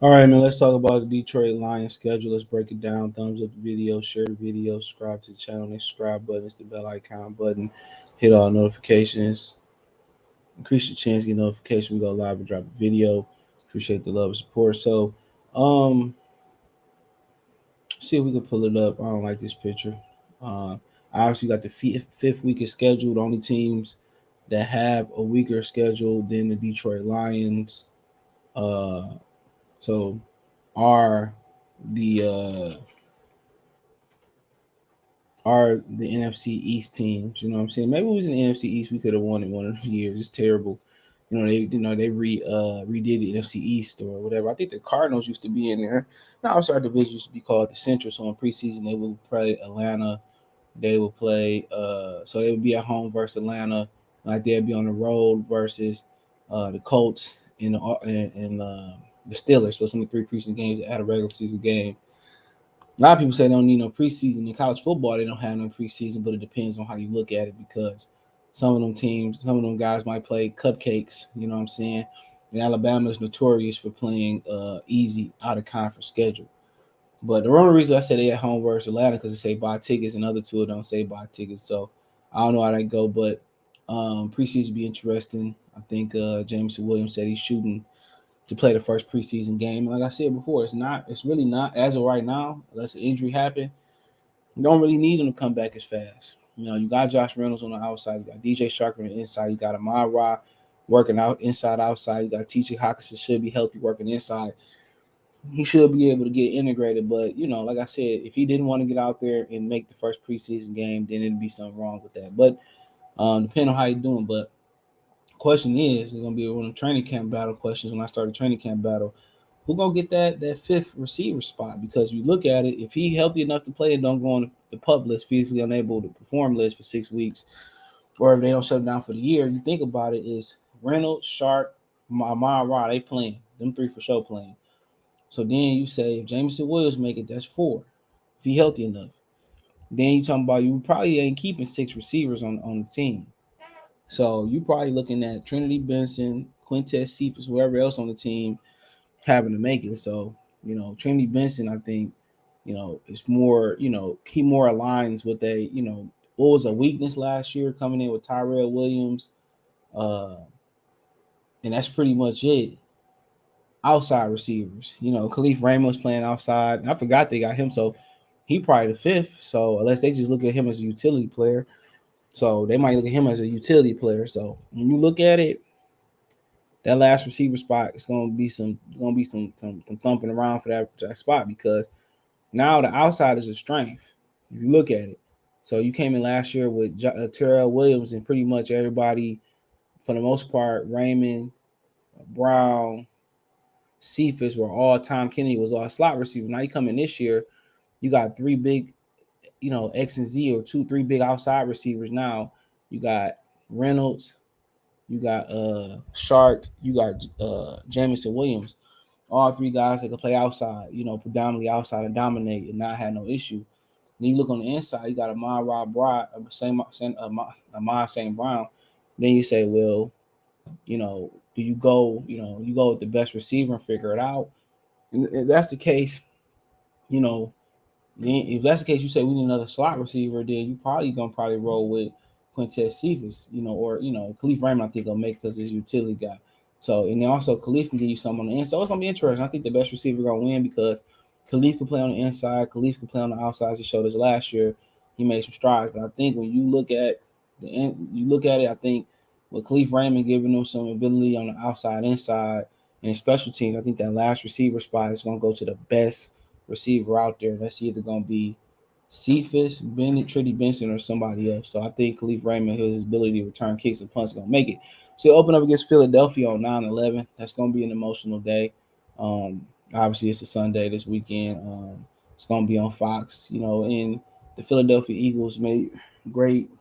All right, man. Let's talk about the Detroit Lions schedule. Let's break it down. Thumbs up the video, share the video, subscribe to the channel. Next subscribe button is the bell icon button. Hit all notifications. Increase your chance to get notification. We go live and drop a video. Appreciate the love and support. So, um, see if we can pull it up. I don't like this picture. Uh, I obviously got the fifth week is scheduled. The only teams that have a weaker schedule than the Detroit Lions. Uh, so are the NFC East teams. You know what I'm saying? Maybe it was in the NFC East we could have won it one of the years. It's terrible. They redid the NFC East or whatever. I think the Cardinals used to be in there. Now our division used to be called the Central. So in preseason they would play Atlanta. They would play so they would be at home versus Atlanta. Like they'd be on the road versus the Colts and the Steelers. So it's only three preseason games at a regular season game. A lot of people say they don't need no preseason in college football. They don't have no preseason, but it depends on how you look at it because some of them teams, some of them guys might play cupcakes. You know what I'm saying? And Alabama is notorious for playing easy out of conference schedule. But the only reason I say they at home versus Atlanta because they say buy tickets, and other two don't say buy tickets. So I don't know how that go, but preseason be interesting. I think Jameson Williams said he's shooting to play the first preseason game. Like I said before, it's really not as of right now, unless an injury happen. You don't really need him to come back as fast. You know, you got Josh Reynolds on the outside, you got DJ Shark on the inside, you got Amon Ra working out inside, outside, you got TJ Hawkinson should be healthy working inside. He should be able to get integrated, but like I said, if he didn't want to get out there and make the first preseason game, then it'd be something wrong with that. But depending on how you're doing, but question is, it's gonna be one of the training camp battle questions when I start a training camp battle. Who gonna get that fifth receiver spot? Because you look at it, if he healthy enough to play and don't go on the PUP list, physically unable to perform list for 6 weeks, or if they don't shut him down for the year, you think about it is Reynolds, Sharp, Amon Ra, they playing. Them three for sure playing. So then you say if Jameson Williams make it, that's four. If he healthy enough. Then you talking about you probably ain't keeping six receivers on the team. So you probably looking at Trinity Benson, Quintez Cephas, whoever else on the team having to make it. So, Trinity Benson, I think, it's more, he more aligns with what was a weakness last year coming in with Tyrell Williams. Uh, and that's pretty much it. Outside receivers. Khalif Ramos playing outside. I forgot they got him, so he probably the fifth. So unless they just look at him as a utility player. So they might look at him as a utility player. So when you look at it, that last receiver spot is gonna be some thumping around for that spot because now the outside is a strength. If you look at it, so you came in last year with Terrell Williams and pretty much everybody for the most part, Raymond, Brown, Cephas were all Tom Kennedy was all slot receivers. Now you come in this year, you got three big, X and Z or three big outside receivers. Now you got Reynolds, you got Shark, you got Jamison Williams, all three guys that can play outside, predominantly outside and dominate and not have no issue. Then you look on the inside, you got Amon Rob Broad, Amon St. Brown. Then you say, well, do you go with the best receiver and figure it out? And if that's the case, you know, if that's the case, you say we need another slot receiver, then you probably roll with Quintez Cephas, or Khalif Raymond. I think will make because he's a utility guy. So and then also Khalif can give you something on the inside. So it's gonna be interesting. I think the best receiver gonna win because Khalif can play on the inside. Khalif can play on the outside. He showed us last year. He made some strides, but I think when you look at it, I think with Khalif Raymond giving them some ability on the outside, inside, and special teams, I think that last receiver spot is gonna go to the best receiver out there. That's either gonna be Cephas, Bennett, Trinity Benson, or somebody else. So I think Khalif Raymond, his ability to return kicks and punts, is gonna make it. So he'll open up against Philadelphia on 9/11. That's gonna be an emotional day. Um, Obviously it's a Sunday this weekend. It's gonna be on Fox, and the Philadelphia Eagles made great.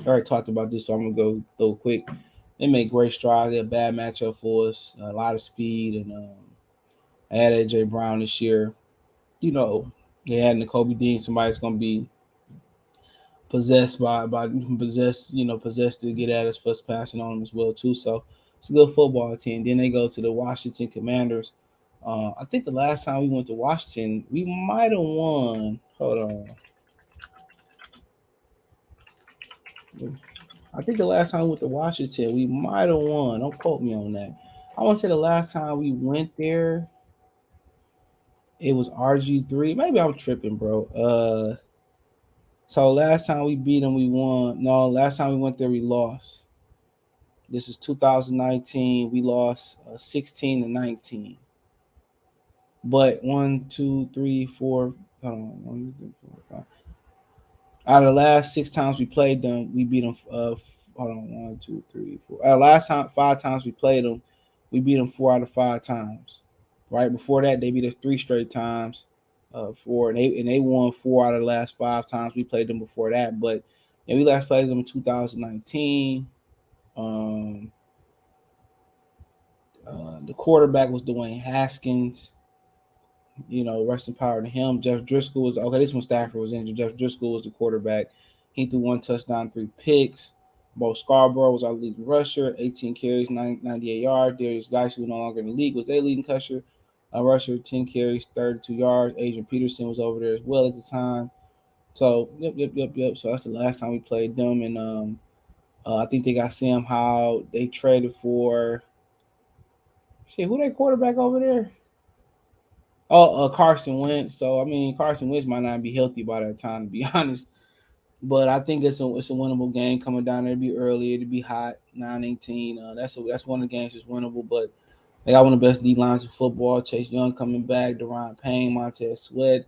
I already talked about this, so I'm gonna go through quick. They made great strides. They're a bad matchup for us. A lot of speed, and I had AJ Brown this year. You know, they had N'Kobe Dean, somebody's gonna be possessed to get at us first passing on them as well too. So it's a good football team. Then they go to the Washington Commanders I think the last time we went to Washington, we might have won. Hold on. I think the last time we went to Washington, we might have won. Don't quote me on that. I want to say the last time we went there, it was RG3. Maybe I'm tripping, bro. So last time we beat them, we won. No, last time we went there, we lost. This is 2019. We lost 16-19. But one, two, three, four. Hold on. One, two, three, four, five. Out of the last 6 times we played them, we beat them. Hold on. One, two, three, four. Last time, 5 times we played them, we beat them 4 out of 5 times. Right before that, they beat us 3 straight times. Four, and they won 4 out of the last 5 times we played them before that. But we last played them in 2019. Um, the quarterback was Dwayne Haskins. Rest in power to him. Jeff Driscoll was okay. This one Stafford was injured. Jeff Driscoll was the quarterback. He threw 1 touchdown, 3 picks. Bo Scarborough was our leading rusher, 18 carries, 98 yards. Darius Geis, who was no longer in the league, was their leading rusher, 10 carries, 32 yards. Adrian Peterson was over there as well at the time. So, yep. So that's the last time we played them. And I think they got Sam Howell. They traded for, who they quarterback over there? Oh, Carson Wentz. So I mean, Carson Wentz might not be healthy by that time, to be honest. But I think it's a winnable game coming down there. It'll be early. It'll be hot. 9-18. That's one of the games that's winnable. But they got one of the best D lines in football. Chase Young coming back. Deron Payne, Montez Sweat.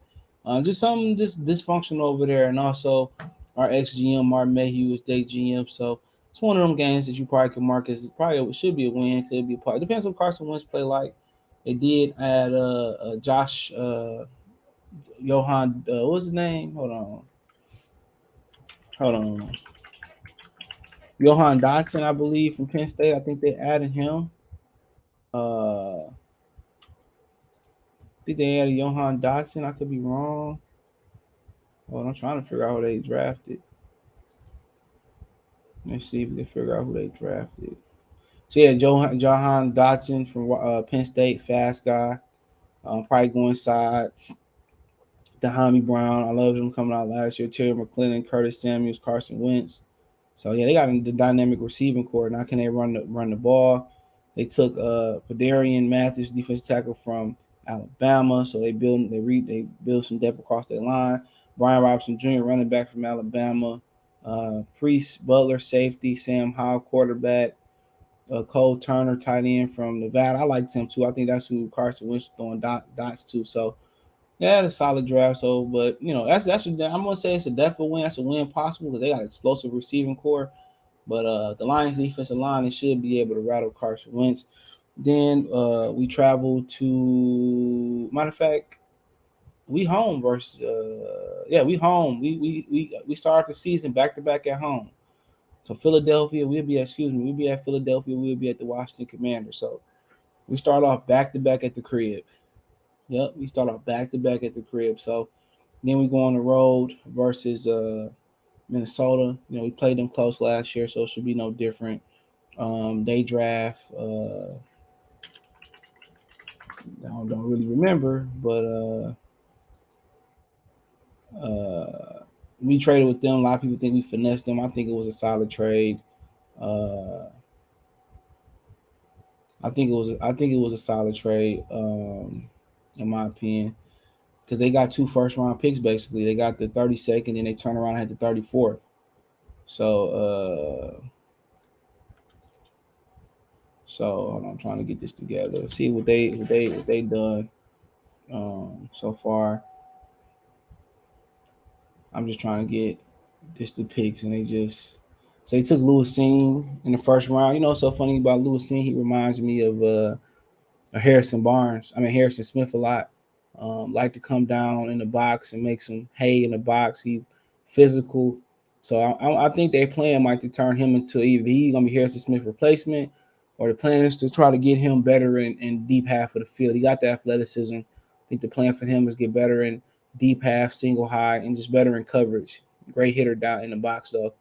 Just something just dysfunctional over there. And also our ex GM Mark Mayhew is their GM. So it's one of them games that you probably can mark as probably should be a win. Could be a part. Depends on Carson Wentz play like. They did add Josh Johan. What's his name? Hold on. Johan Dotson, I believe, from Penn State. I think they added him. I think they added Johan Dotson. I could be wrong. Well, I'm trying to figure out who they drafted. Let's see if we can figure out who they drafted. So yeah, Johan Dotson from Penn State, fast guy. Probably go inside. Dahami Brown. I love him coming out last year. Terry McLennan, Curtis Samuels, Carson Wentz. So yeah, they got the dynamic receiving core. Now can they run the ball? They took Padarian Mathis, defensive tackle from Alabama. So they build some depth across their line. Brian Robinson Jr., running back from Alabama. Priest Butler, safety. Sam Howell, quarterback. Cole Turner, tight end from Nevada. I liked him too. I think that's who Carson Wentz throwing dots to. So yeah, it's a solid draft. So, but I'm gonna say it's a definite win. That's a win possible because they got explosive receiving core. But the Lions defensive line, they should be able to rattle Carson Wentz. Then we travel to, matter of fact, we home versus we home. We start the season back to back at home. So Philadelphia, we'll be at Philadelphia. We'll be at the Washington Commanders. So we start off back to back at the crib. Yep, we start off back to back at the crib. So then we go on the road versus Minnesota. We played them close last year, so it should be no different. They draft. I don't really remember, but we traded with them. A lot of people think we finessed them. I think it was a solid trade. Uh, I think it was a solid trade, in my opinion, because they got 2 first-round picks basically. They got the 32nd, and they turn around and had the 34th. So hold on, I'm trying to get this together. See what they done so far. I'm just trying to get this the picks, and they took Lewis Seen in the first round. So funny about Lewis Seen, he reminds me of Harrison Smith a lot. Like to come down in the box and make some hay in the box. He physical. So I think they plan might to turn him into either he's gonna be Harrison Smith replacement, or the plan is to try to get him better in deep half of the field. He got the athleticism. I think the plan for him is get better in deep half, single high, and just better in coverage. Great hitter down in the box though.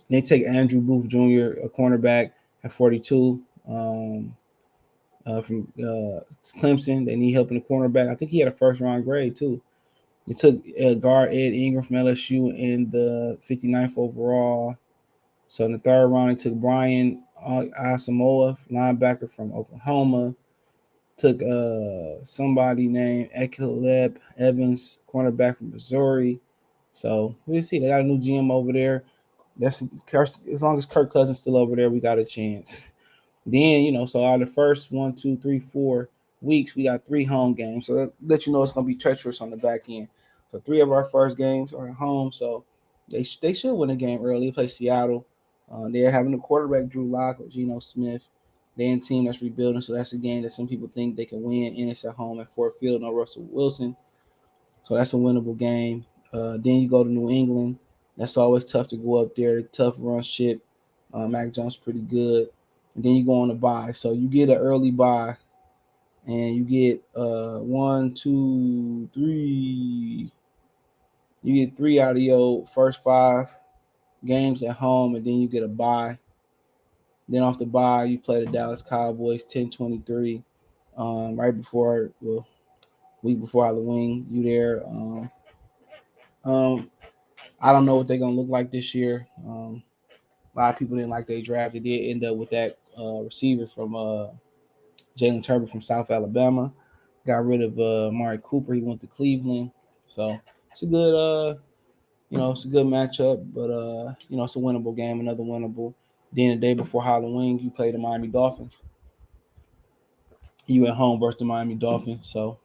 They take Andrew Booth Jr., a cornerback at 42. from Clemson. They need help in the cornerback. I think he had a first round grade too. They took guard Ed Ingram from LSU in the 59th overall. So in the third round, they took Brian Asamoah, linebacker from Oklahoma. Took somebody named Ekeleb Evans, cornerback from Missouri. So we'll see. They got a new GM over there. That's as long as Kirk Cousins still over there, we got a chance. Then so out of the first 1, 2, 3, 4 weeks, we got 3 home games. So that let you know it's gonna be treacherous on the back end. So 3 of our first games are at home. So they should win a game early. They play Seattle. They're having a quarterback Drew Lock with Geno Smith. They're in a team that's rebuilding, so that's a game that some people think they can win, and it's at home at Ford Field. No Russell Wilson, so that's a winnable game. Then you go to New England. That's always tough to go up there. Tough run ship. Mac Jones pretty good. And then you go on a bye. So you get an early bye, and you get 1, 2, 3. You get 3 out of your first 5 games at home, and then you get a bye. Then off the bye, you play the Dallas Cowboys 10-23, right before, week before Halloween. You there. Um, I don't know what they're gonna look like this year. A lot of people didn't like they draft. They did end up with that receiver from Jalen Turner from South Alabama. Got rid of Amari Cooper. He went to Cleveland. So it's a good it's a good matchup, but it's a winnable game, another winnable. Then the day before Halloween, you play the Miami Dolphins. You at home versus the Miami Dolphins. So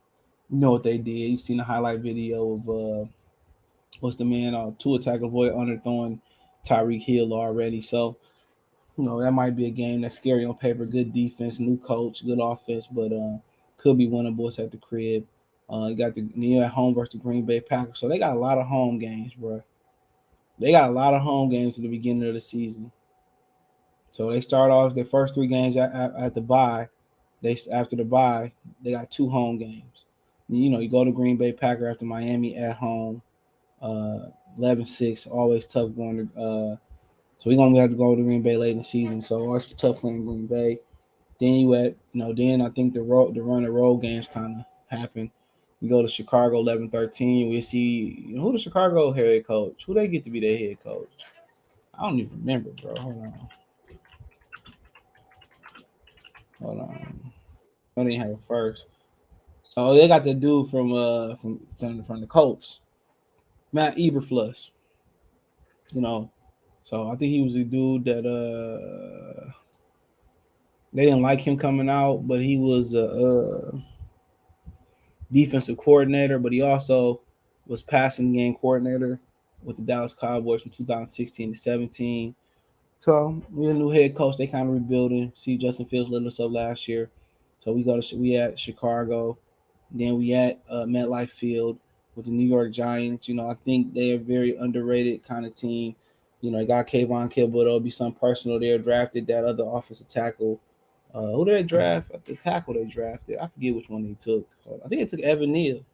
you know what they did. You've seen the highlight video of what's the man Tua Tagovailoa underthrowing Tyreek Hill already. So that might be a game that's scary on paper. Good defense, new coach, good offense, but could be winnable. It's at the crib. You got the at home versus the Green Bay Packers. So they got a lot of home games, bro. They got a lot of home games at the beginning of the season. So they start off their first 3 games at the bye. After the bye, they got 2 home games. You go to Green Bay Packer after Miami at home. 11-6, always tough going to. So we're gonna have to go to Green Bay late in the season. So it's tough playing Green Bay. Then then I think the run of road games kind of happen. We go to Chicago 11-13. We see who the Chicago head coach. Who they get to be their head coach? I don't even remember, bro. Hold on. I didn't have it first. So they got the dude from the Colts, Matt Eberflus. You know, so I think he was a dude that they didn't like him coming out, but he was a defensive coordinator, but he also was passing game coordinator with the Dallas Cowboys from 2016 to 17. So we a new head coach. They kind of rebuilding. See, Justin Fields lit us up last year. So we at Chicago. Then we at MetLife Field with the New York Giants. I think they are a very underrated kind of team. They got Kayvon Thibodeaux. It'll be some personal there. Drafted that other offensive tackle. Who did they draft? The tackle they drafted. I forget which one they took. I think they took Evan Neal.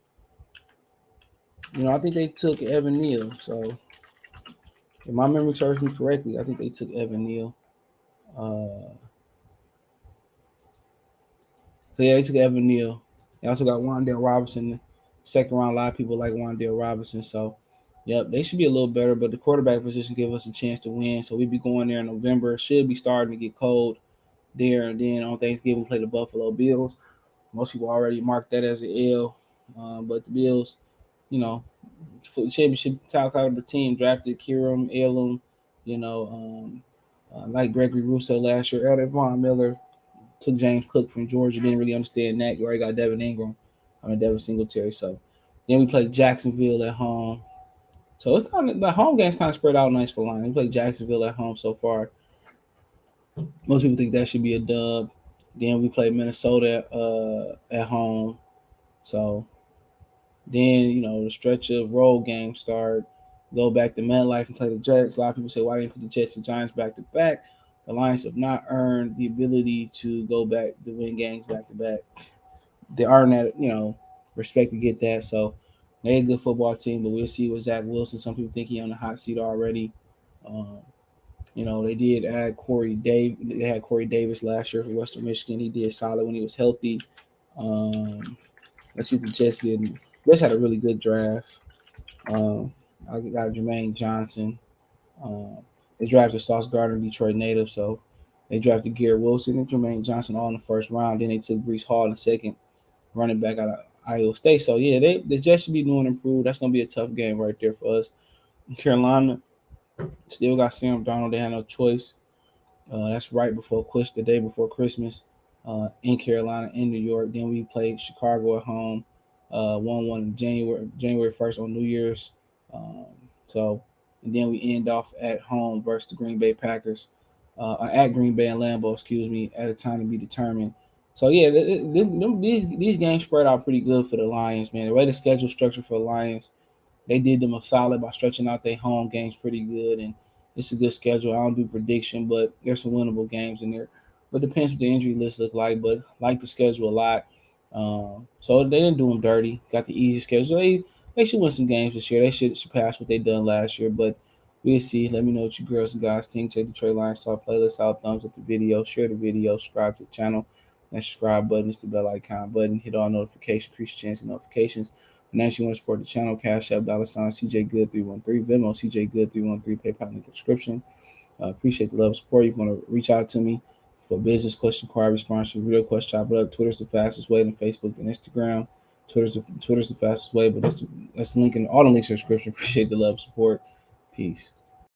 I think they took Evan Neal. So if my memory serves me correctly, I think they took Evan Neal. Uh, so yeah, they took Evan Neal. They also got Wan'Dale Robinson. Second round, a lot of people like Wan'Dale Robinson. So, yep, they should be a little better, but the quarterback position give us a chance to win. So we'll be going there in November. Should be starting to get cold there. And then on Thanksgiving, play the Buffalo Bills. Most people already marked that as an L. But the Bills, you know, for the championship top caliber team drafted Kieran Elam, like Gregory Russo last year. Elder Von Miller took James Cook from Georgia. Didn't really understand that. You already got Devin Ingram. Devin Singletary. So then we played Jacksonville at home. So it's kind of the home games kind of spread out nice for Lions. We played Jacksonville at home so far. Most people think that should be a dub. Then we played Minnesota at home. So then, the stretch of road games start. Go back to MetLife and play the Jets. A lot of people say, why didn't you put the Jets and Giants back to back? The Lions have not earned the ability to go back to win games back to back. They earn that, respect to get that. So they're a good football team, but we'll see with Zach Wilson. Some people think he's on the hot seat already. Um, They did add Corey Dave. They had Corey Davis last year for Western Michigan. He did solid when he was healthy. Um, let's see what the Jets did. Jets had a really good draft. Um, I got Jermaine Johnson. Um, they drafted Sauce Gardner, Detroit native. So they drafted Garrett Wilson and Jermaine Johnson all in the first round. Then they took Brees Hall in the second, running back out of Iowa State. So yeah, the Jets should be doing improved. That's gonna be a tough game right there for us. Carolina still got Sam Darnold. They had no choice. That's right before the day before Christmas, in Carolina, in New York. Then we played Chicago at home, 1-1 in January 1st on New Year's. Um, so, and then we end off at home versus the Green Bay Packers, at Green Bay and Lambeau, excuse me, at a time to be determined. So yeah, these games spread out pretty good for the Lions, man. The way the schedule structured for the Lions, they did them a solid by stretching out their home games pretty good, and it's a good schedule. I don't do prediction, but there's some winnable games in there. But depends what the injury list look like. But I like the schedule a lot. So they didn't do them dirty. Got the easy schedule. They should win some games this year. They should surpass what they done last year. But we'll see. Let me know what you girls and guys think. Check the Detroit Lions Talk playlist out. Thumbs up the video. Share the video. Subscribe to the channel. That subscribe button is the bell icon button. Hit all notifications. Increase your chance of notifications. And as you want to support the channel, Cash App, $ CJ Good 313, Venmo, CJ Good 313, PayPal in the description. Appreciate the love and support. If you want to reach out to me for business question, inquiry, sponsor, video question, chop it up. Twitter's the fastest way, than Facebook and Instagram. Twitter's the fastest way, but that's the link in all the links in the description. Appreciate the love and support. Peace.